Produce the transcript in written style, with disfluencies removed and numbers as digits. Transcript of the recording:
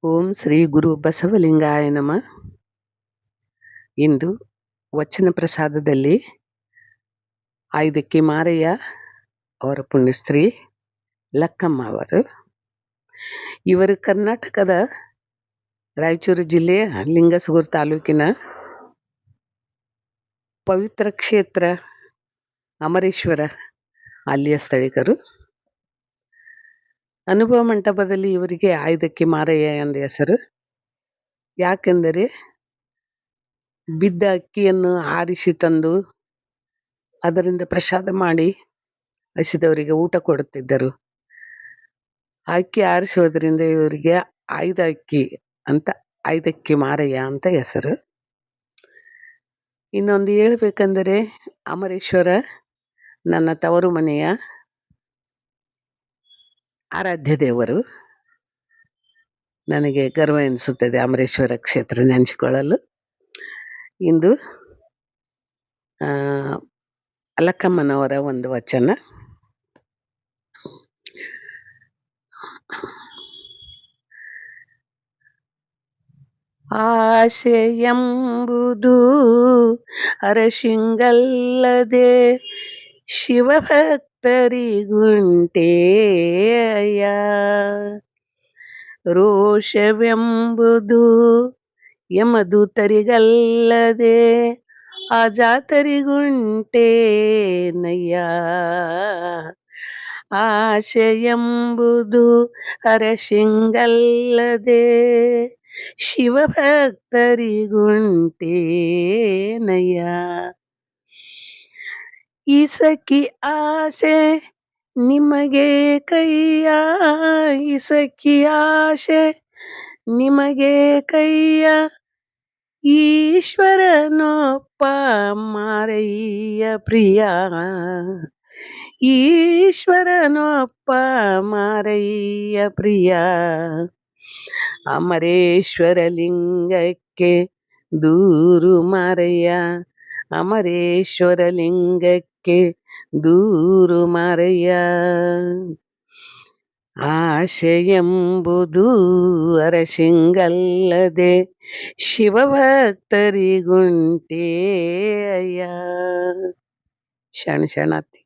ಓಂ ಶ್ರೀ ಗುರು ಬಸವಲಿಂಗಾಯ ನಮಃ. ಇಂದು ವಚನ ಪ್ರಸಾದದಲ್ಲಿ ಆಯ್ದಕ್ಕಿ ಮಾರಯ್ಯ ಅವರ ಪುಣ್ಯಸ್ತ್ರೀ ಲಕ್ಕಮ್ಮ ಇವರು ಕರ್ನಾಟಕದ ರಾಯಚೂರು ಜಿಲ್ಲೆಯ ಲಿಂಗಸಗೂರು ತಾಲೂಕಿನ ಪವಿತ್ರ ಕ್ಷೇತ್ರ ಅಮರೇಶ್ವರ ಅಲ್ಲಿಯ ಸ್ಥಳೀಕರು. ಅನುಭವ ಮಂಟಪದಲ್ಲಿ ಇವರಿಗೆ ಆಯ್ದಕ್ಕಿ ಮಾರಯ್ಯ ಎಂದ ಹೆಸರು. ಯಾಕೆಂದರೆ ಬಿದ್ದ ಅಕ್ಕಿಯನ್ನು ಆರಿಸಿ ತಂದು ಅದರಿಂದ ಪ್ರಸಾದ ಮಾಡಿ ಹಸಿದವರಿಗೆ ಊಟ ಕೊಡುತ್ತಿದ್ದರು. ಅಕ್ಕಿ ಆರಿಸೋದ್ರಿಂದ ಇವರಿಗೆ ಆಯ್ದ ಅಕ್ಕಿ ಅಂತ ಆಯ್ದಕ್ಕಿ ಮಾರಯ್ಯ ಅಂತ ಹೆಸರು. ಇನ್ನೊಂದು ಹೇಳ್ಬೇಕಂದರೆ ಅಮರೇಶ್ವರ ನನ್ನ ತವರು ಮನೆಯ ಆರಾಧ್ಯ ದೇವರು. ನನಗೆ ಗರ್ವ ಎನಿಸುತ್ತದೆ ಅಮರೇಶ್ವರ ಕ್ಷೇತ್ರ ನೆನೆಸಿಕೊಳ್ಳಲು. ಇಂದು ಲಕ್ಕಮ್ಮನವರ ಒಂದು ವಚನ. ಆಸೆ ಎಂಬುದು ಅರಶಿಂಗಲ್ಲದೆ ಶಿವಭಕ್ತರಿಗುಂಟೇಯ. ರೋಷವೆಂಬುದು ಯಮದೂತರಿಗಲ್ಲದೆ ಅಜಾತರಿಗುಂಟೇನಯ್ಯ. ಆಸೆ ಎಂಬುದು ಅರಶಿಂಗಲ್ಲದೆ ಶಿವಭಕ್ತರಿಗುಂಟೇನಯ್ಯ. ಇಸಕಿ ಆಸೆ ನಿಮಗೆ ಕೈಯ, ಇಸಕಿ ಆಸೆ ನಿಮಗೆ ಕೈಯ. ಈಶ್ವರನೊಪ್ಪ ಮಾರಯ್ಯ ಪ್ರಿಯ, ಈಶ್ವರನೊಪ್ಪ ಮಾರಯ್ಯ ಪ್ರಿಯ. ಅಮರೇಶ್ವರ ಲಿಂಗಕ್ಕೆ ದೂರು ಮಾರಯ್ಯ, ಅಮರೇಶ್ವರ ಲಿಂಗಕ್ಕೆ ದೂರು ಮಾರಯ್ಯ. ಆಸೆ ಎಂಬುದು ಅರಶಿಂಗಲ್ಲದೆ ಶಿವಭಕ್ತರಿಗುಂಟೇಯ. ಶರಣಾರ್ಥಿ.